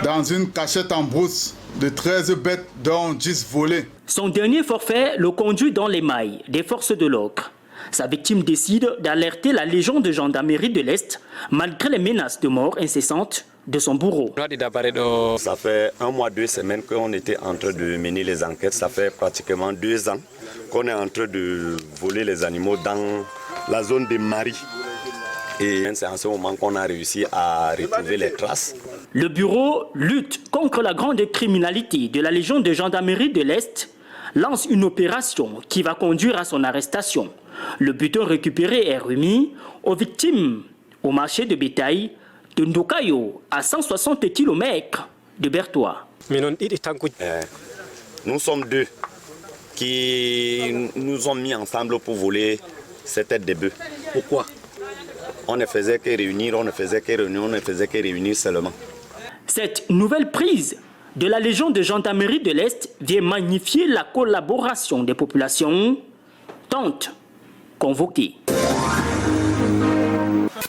dans une cachette en brousse de 13 bêtes dont 10 volées. Son dernier forfait le conduit dans les mailles des forces de l'ordre. Sa victime décide d'alerter la Légion de gendarmerie de l'Est malgré les menaces de mort incessantes de son bourreau. Ça fait 1 mois, 2 semaines qu'on était en train de mener les enquêtes. Ça fait pratiquement 2 ans qu'on est en train de voler les animaux dans la zone des maris. Et c'est en ce moment qu'on a réussi à retrouver les traces. Le bureau lutte contre la grande criminalité de la Légion de gendarmerie de l'Est lance une opération qui va conduire à son arrestation. Le butin récupéré est remis aux victimes au marché de bétail de Ndokayo, à 160 km de Bertois. Nous sommes 2 qui nous ont mis ensemble pour voler cette tête de bœuf. Pourquoi? On ne faisait que réunir, on ne faisait que réunir seulement. Cette nouvelle prise de la Légion de gendarmerie de l'Est vient magnifier la collaboration des populations, tant convoquées.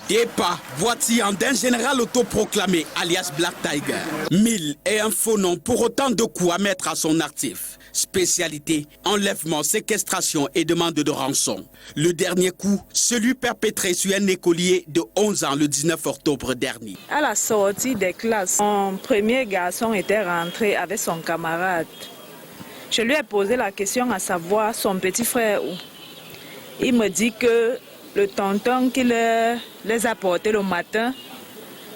EPA, voiture d'un général autoproclamé, alias Black Tiger. 1001 faux noms pour autant de coups à mettre à son actif. Spécialité, enlèvement, séquestration et demande de rançon. Le dernier coup, celui perpétré sur un écolier de 11 ans le 19 octobre dernier. À la sortie des classes, mon premier garçon était rentré avec son camarade. Je lui ai posé la question à savoir son petit frère où. Il me dit que le tonton qui les a portés le matin,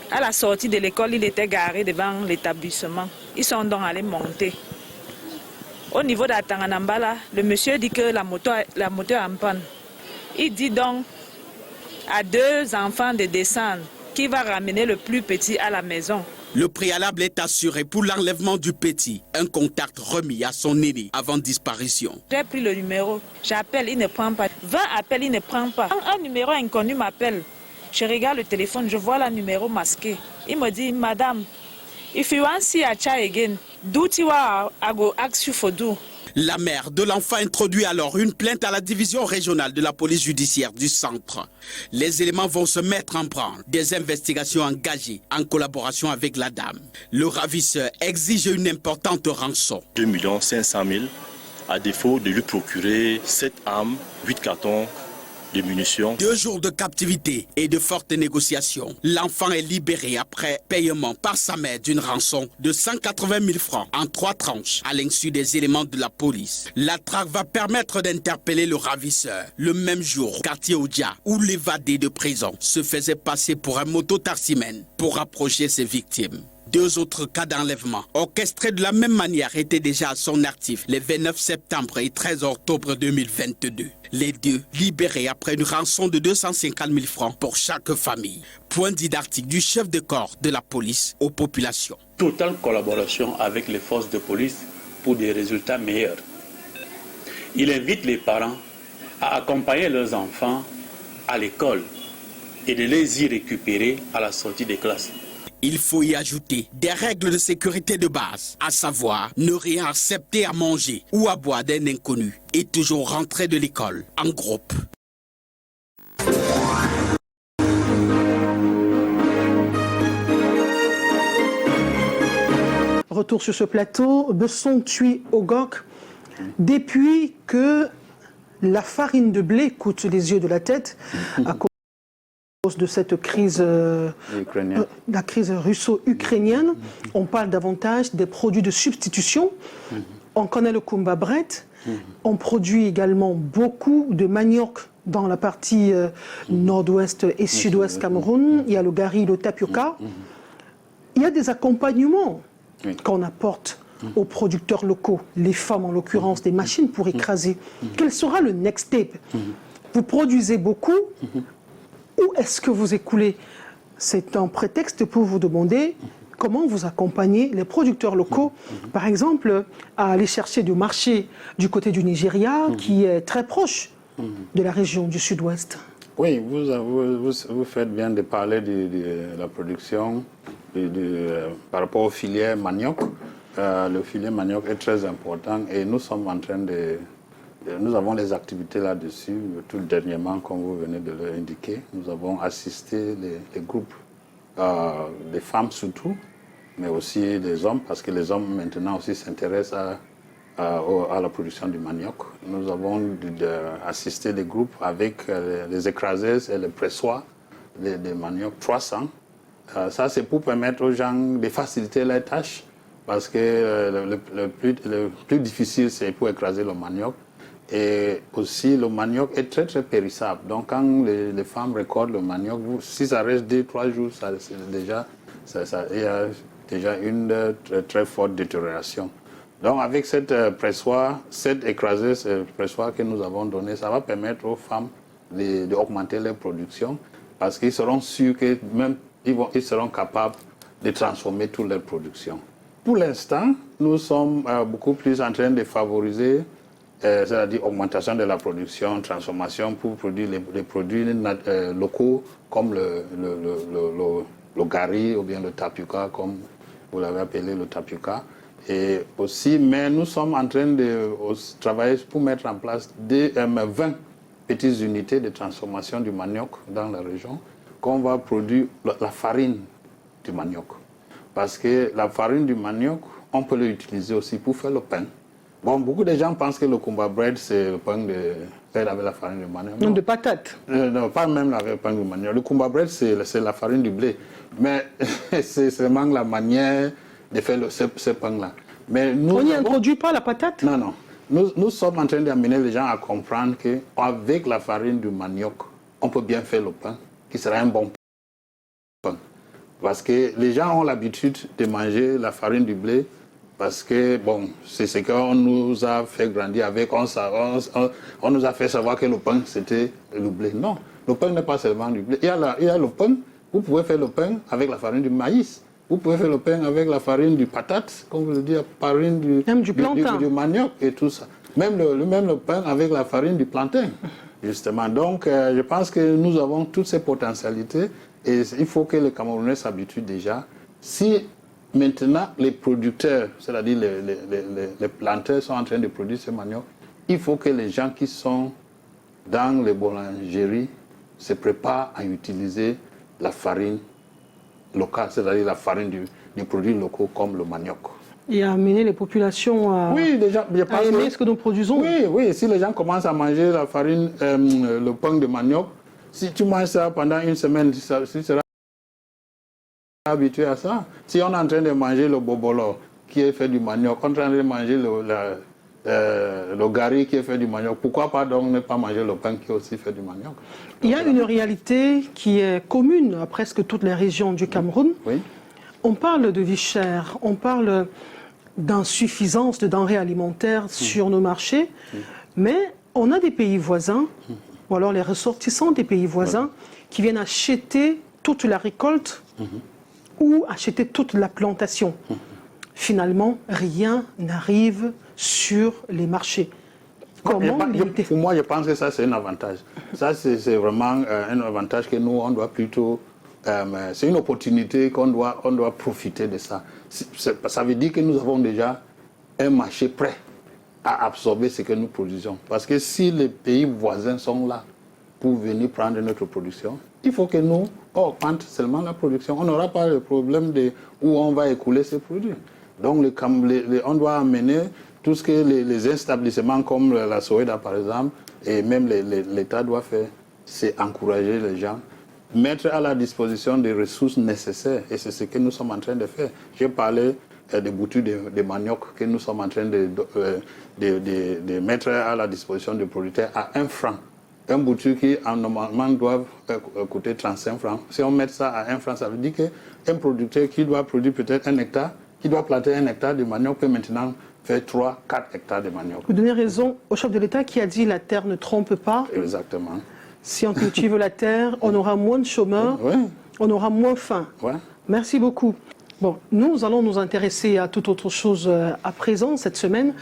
à la sortie de l'école, il était garé devant l'établissement. Ils sont donc allés monter. Au niveau d'Atanganambala, le monsieur dit que la moto est en panne. Il dit donc à 2 enfants de descendre, qui va ramener le plus petit à la maison. Le préalable est assuré pour l'enlèvement du petit. Un contact remis à son aîné avant disparition. J'ai pris le numéro, j'appelle, il ne prend pas. 20 appels, il ne prend pas. Un numéro inconnu m'appelle. Je regarde le téléphone, je vois le numéro masqué. Il me dit, madame, if you want to see a child again, do you want I go ask you for do. La mère de l'enfant introduit alors une plainte à la division régionale de la police judiciaire du centre. Les éléments vont se mettre en branle. Des investigations engagées en collaboration avec la dame. Le ravisseur exige une importante rançon. 2 500 000 à défaut de lui procurer 7 armes, 8 cartons de munitions. 2 jours de captivité et de fortes négociations. L'enfant est libéré après paiement par sa mère d'une rançon de 180 000 francs en 3 tranches à l'insu des éléments de la police. La traque va permettre d'interpeller le ravisseur le même jour, quartier Odia, où l'évadé de prison se faisait passer pour un moto-taximène pour approcher ses victimes. 2 autres cas d'enlèvement, orchestrés de la même manière, étaient déjà à son actif les 29 septembre et 13 octobre 2022. Les 2 libérés après une rançon de 250 000 francs pour chaque famille. Point didactique du chef de corps de la police aux populations. Totale collaboration avec les forces de police pour des résultats meilleurs. Il invite les parents à accompagner leurs enfants à l'école et de les y récupérer à la sortie des classes. Il faut y ajouter des règles de sécurité de base, à savoir ne rien accepter à manger ou à boire d'un inconnu et toujours rentrer de l'école en groupe. Retour sur ce plateau, Besson tue au GOC. Depuis que la farine de blé coûte les yeux de la tête, à cause de cette crise, la crise russo-ukrainienne, on parle davantage des produits de substitution. On connaît le kumba bread. On produit également beaucoup de manioc dans la partie nord-ouest et sud-ouest Cameroun. Il y a le gari, le tapioca. Il y a des accompagnements qu'on apporte aux producteurs locaux, les femmes en l'occurrence, des machines pour écraser. Quel sera le next step? Vous produisez beaucoup. Où est-ce que vous écoulez? C'est un prétexte pour vous demander comment vous accompagnez les producteurs locaux, par exemple, à aller chercher du marché du côté du Nigeria, qui est très proche de la région du sud-ouest. Oui, vous faites bien de parler de la production par rapport aux filières manioc. Le filière manioc est très important et nous sommes en train de... Nous avons les activités là-dessus. Tout dernièrement, comme vous venez de l'indiquer, nous avons assisté les groupes, des femmes surtout, mais aussi des hommes, parce que les hommes maintenant aussi s'intéressent à la production du manioc. Nous avons assisté des groupes avec les écraseuses et les pressoirs des manioc 300. Ça, c'est pour permettre aux gens de faciliter les tâches, parce que le plus difficile, c'est pour écraser le manioc. Et aussi, le manioc est très, très périssable. Donc, quand les femmes récoltent le manioc, si ça reste 2-3 jours, il y a déjà une très, très forte détérioration. Donc, avec cette pressoir, cette écraseuse pressoir que nous avons donnée, ça va permettre aux femmes d'augmenter leur production, parce qu'ils seront sûrs que même ils seront capables de transformer toute leur production. Pour l'instant, nous sommes beaucoup plus en train de favoriser c'est-à-dire augmentation de la production, transformation pour produire les produits locaux comme le gari ou bien le tapioca, comme vous l'avez appelé le tapioca. Et aussi, mais nous sommes en train de travailler pour mettre en place 20 petites unités de transformation du manioc dans la région, qu'on va produire la farine du manioc. Parce que la farine du manioc, on peut l'utiliser aussi pour faire le pain. Bon, beaucoup de gens pensent que le kumba bread, c'est le pain fait avec la farine de manioc. Non, de patates. Non, pas même avec le pain de manioc. Le kumba bread, c'est la farine du blé. Mais c'est seulement la manière de faire ce pain-là. Mais nous on n'y introduit pas la patate? Non, non. Nous sommes en train d'amener les gens à comprendre qu'avec la farine du manioc, on peut bien faire le pain, qui sera un bon pain. Parce que les gens ont l'habitude de manger la farine du blé, parce que, bon, c'est ce qu'on nous a fait grandir avec. On nous a fait savoir que le pain, c'était le blé. Non, le pain n'est pas seulement du blé. Il y a le pain, vous pouvez faire le pain avec la farine du maïs. Vous pouvez faire le pain avec la farine du patate, comme vous le dites, la farine du manioc et tout ça. Même le pain avec la farine du plantain, justement. Donc, je pense que nous avons toutes ces potentialités et il faut que les Camerounais s'habituent déjà. Si maintenant les producteurs, c'est-à-dire les planteurs sont en train de produire ce manioc, il faut que les gens qui sont dans les boulangeries se préparent à utiliser la farine locale, c'est-à-dire la farine des produits locaux comme le manioc. Et à amener les populations à, à aimer ce que nous produisons. Oui, si les gens commencent à manger la farine, le pain de manioc, si tu manges ça pendant une semaine, tu seras habitué à ça. Si on est en train de manger le bobolo qui est fait du manioc, on est en train de manger le gari qui est fait du manioc, pourquoi pas donc ne pas manger le pain qui est aussi fait du manioc? Il y a une réalité qui est commune à presque toutes les régions du Cameroun. Oui. On parle de vie chère, on parle d'insuffisance de denrées alimentaires sur nos marchés, mais on a des pays voisins, ou alors les ressortissants des pays voisins, qui viennent acheter toute la récolte ou acheter toute la plantation. Finalement, rien n'arrive sur les marchés. Pour moi, je pense que ça, c'est un avantage. Ça, c'est vraiment un avantage que nous, on doit plutôt... c'est une opportunité qu'on doit profiter de ça. Ça veut dire que nous avons déjà un marché prêt à absorber ce que nous produisons. Parce que si les pays voisins sont là pour venir prendre notre production, il faut que nous augmentions seulement la production. On n'aura pas le problème de où on va écouler ces produits. Donc, on doit amener tout ce que les établissements comme la Soeda, par exemple, et même l'État doit faire, c'est encourager les gens, mettre à la disposition des ressources nécessaires. Et c'est ce que nous sommes en train de faire. J'ai parlé des boutures de manioc que nous sommes en train de mettre à la disposition des producteurs à 1 franc. Un bouture qui, normalement, doit coûter 35 francs. Si on met ça à 1 franc, ça veut dire qu'un producteur qui doit produire peut-être 1 hectare, qui doit planter 1 hectare de manioc, peut maintenant faire 3-4 hectares de manioc. Vous donnez raison au chef de l'État qui a dit « la terre ne trompe pas ». Exactement. Si on cultive la terre, on aura moins de chômeurs, on aura moins faim. Merci beaucoup. Bon, nous allons nous intéresser à toute autre chose à présent. Cette semaine,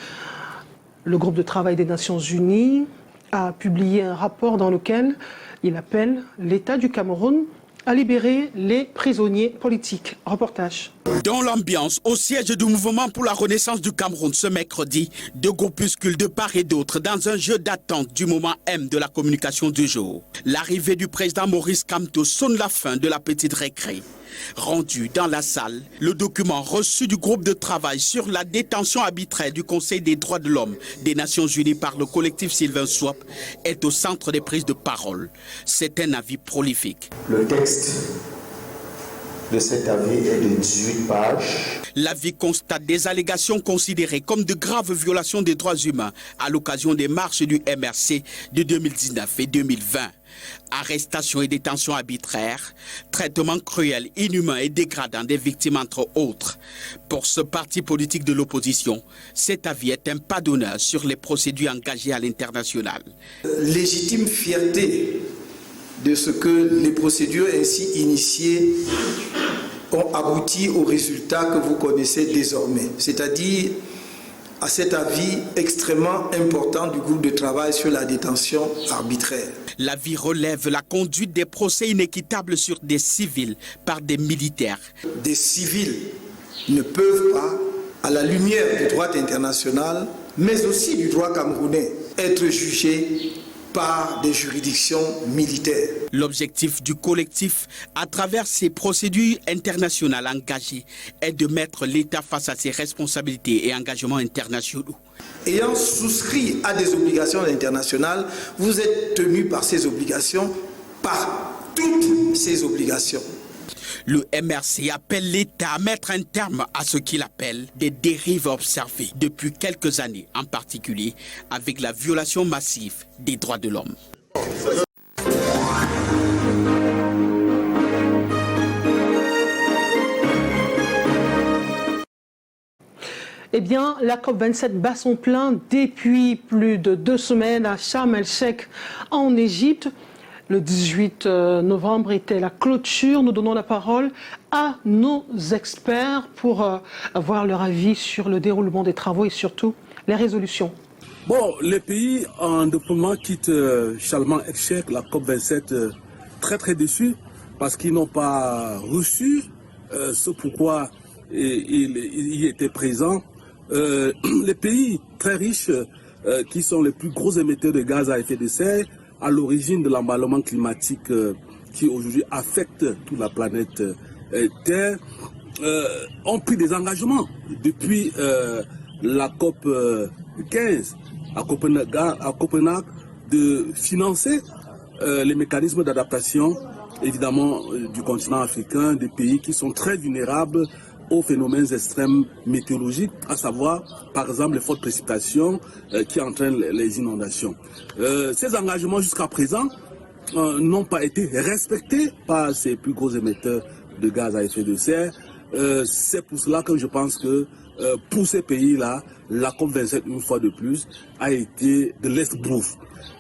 le groupe de travail des Nations Unies a publié un rapport dans lequel il appelle l'État du Cameroun à libérer les prisonniers politiques. Reportage. Dans l'ambiance, au siège du mouvement pour la renaissance du Cameroun ce mercredi, deux groupuscules de part et d'autre dans un jeu d'attente du moment M de la communication du jour. L'arrivée du président Maurice Kamto sonne la fin de la petite récré. Rendu dans la salle, le document reçu du groupe de travail sur la détention arbitraire du Conseil des droits de l'homme des Nations Unies par le collectif Sylvain Swap est au centre des prises de parole. C'est un avis prolifique. Le texte de cet avis est de 18 pages. L'avis constate des allégations considérées comme de graves violations des droits humains à l'occasion des marches du MRC de 2019 et 2020. Arrestation et détention arbitraire, traitement cruel, inhumain et dégradant des victimes entre autres. Pour ce parti politique de l'opposition, cet avis est un pas d'honneur sur les procédures engagées à l'international. Légitime fierté de ce que les procédures ainsi initiées ont abouti au résultat que vous connaissez désormais, c'est-à-dire à cet avis extrêmement important du groupe de travail sur la détention arbitraire. L'avis relève la conduite des procès inéquitables sur des civils par des militaires. Des civils ne peuvent pas, à la lumière du droit international, mais aussi du droit camerounais, être jugés par des juridictions militaires. L'objectif du collectif, à travers ces procédures internationales engagées, est de mettre l'État face à ses responsabilités et engagements internationaux. Ayant souscrit à des obligations internationales, vous êtes tenu par ces obligations, par toutes ces obligations. Le MRC appelle l'État à mettre un terme à ce qu'il appelle des dérives observées depuis quelques années, en particulier avec la violation massive des droits de l'homme. Eh bien, la COP27 bat son plein depuis plus de 2 semaines à Sharm el-Sheikh en Égypte. Le 18 novembre était la clôture. Nous donnons la parole à nos experts pour avoir leur avis sur le déroulement des travaux et surtout les résolutions. Bon, les pays en développement quittent Sharm el-Sheikh, la COP27, très déçus parce qu'ils n'ont pas reçu ce pourquoi ils y étaient présents. Les pays très riches qui sont les plus gros émetteurs de gaz à effet de serre à l'origine de l'emballement climatique qui aujourd'hui affecte toute la planète Terre ont pris des engagements depuis la COP 15 à Copenhague de financer les mécanismes d'adaptation évidemment du continent africain, des pays qui sont très vulnérables aux phénomènes extrêmes météorologiques, à savoir, par exemple, les fortes précipitations qui entraînent les inondations. Ces engagements, jusqu'à présent, n'ont pas été respectés par ces plus gros émetteurs de gaz à effet de serre. C'est pour cela que je pense que pour ces pays-là, la COP27, une fois de plus, a été de l'esbrouf.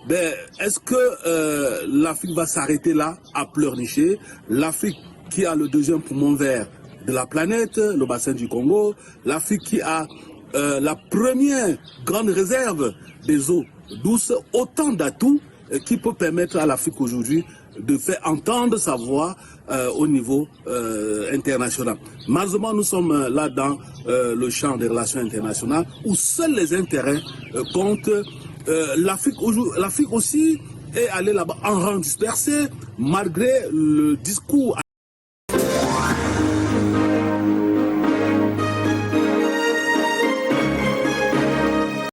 Est-ce que l'Afrique va s'arrêter là, à pleurnicher? L'Afrique qui a le deuxième poumon vert de la planète, le bassin du Congo, l'Afrique qui a la première grande réserve des eaux douces, autant d'atouts qui peut permettre à l'Afrique aujourd'hui de faire entendre sa voix au niveau international. Malheureusement, nous sommes là dans le champ des relations internationales où seuls les intérêts comptent. L'Afrique aussi est allée là-bas en rang dispersé, malgré le discours.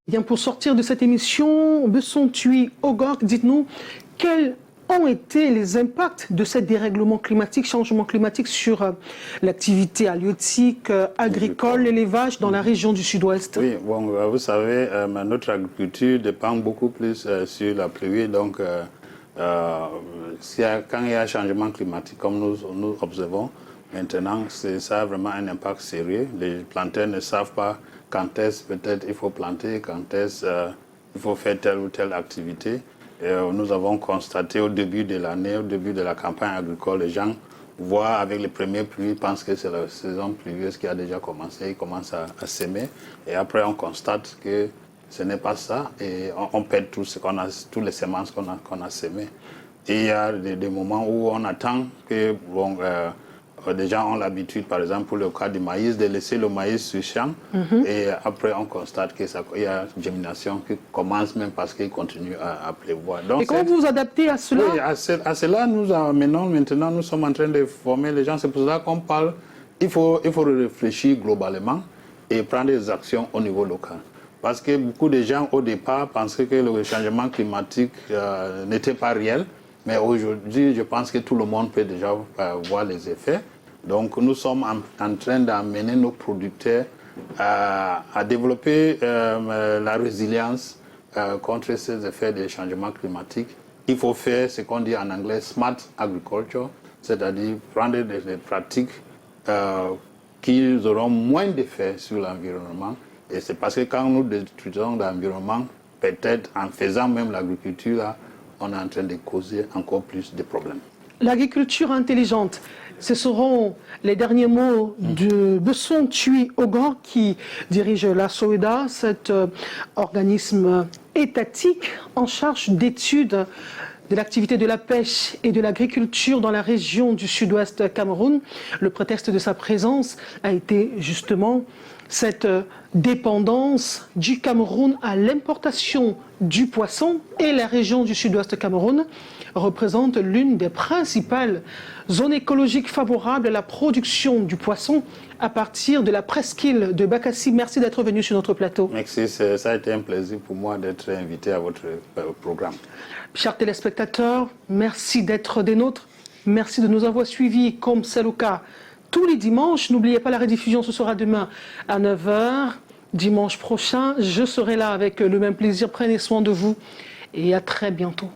Bien, pour sortir de cette émission, Besson Thuy Ogork, dites-nous quels ont été les impacts de ce dérèglement climatique, changement climatique sur l'activité halieutique, agricole, l'élevage dans la région du Sud-Ouest? Oui, bon, vous savez, notre agriculture dépend beaucoup plus sur la pluie, donc quand il y a changement climatique, comme nous observons maintenant, ça a vraiment un impact sérieux. Les planteurs ne savent pas quand est-ce peut-être il faut planter, quand est-ce il faut faire telle ou telle activité. Et nous avons constaté au début de l'année, au début de la campagne agricole, les gens voient avec les premières pluies, pensent que c'est la saison pluvieuse qui a déjà commencé, ils commencent à s'aimer. Et après, on constate que ce n'est pas ça et on perd tout ce qu'on a, toutes les semences qu'on a semées. Et il y a des moments où on attend que des gens ont l'habitude, par exemple, pour le cas du maïs, de laisser le maïs sur champ. Et après, on constate qu'il y a une germination qui commence même parce qu'il continue à pleuvoir. Donc, et comment vous vous adaptez à cela? Oui, à cela, maintenant, nous sommes en train de former les gens. C'est pour cela qu'on parle. Il faut réfléchir globalement et prendre des actions au niveau local. Parce que beaucoup de gens, au départ, pensaient que le changement climatique n'était pas réel. Mais aujourd'hui, je pense que tout le monde peut déjà voir les effets. Donc, nous sommes en train d'amener nos producteurs à développer la résilience contre ces effets des changements climatiques. Il faut faire ce qu'on dit en anglais smart agriculture, c'est-à-dire prendre des pratiques qui auront moins d'effets sur l'environnement. Et c'est parce que quand nous détruisons l'environnement, peut-être en faisant même l'agriculture, on est en train de causer encore plus de problèmes. L'agriculture intelligente, ce seront les derniers mots de Besson Thuy Ogork qui dirige la SOEDA, cet organisme étatique en charge d'études de l'activité de la pêche et de l'agriculture dans la région du Sud-Ouest Cameroun. Le prétexte de sa présence a été justement cette dépendance du Cameroun à l'importation du poisson, et la région du Sud-Ouest Cameroun représente l'une des principales zones écologiques favorables à la production du poisson à partir de la presqu'île de Bakassi. Merci d'être venu sur notre plateau. Merci, ça a été un plaisir pour moi d'être invité à votre programme. Chers téléspectateurs, merci d'être des nôtres. Merci de nous avoir suivis comme c'est le cas tous les dimanches. N'oubliez pas la rediffusion, ce sera demain à 9h. Dimanche prochain, je serai là avec le même plaisir. Prenez soin de vous et à très bientôt.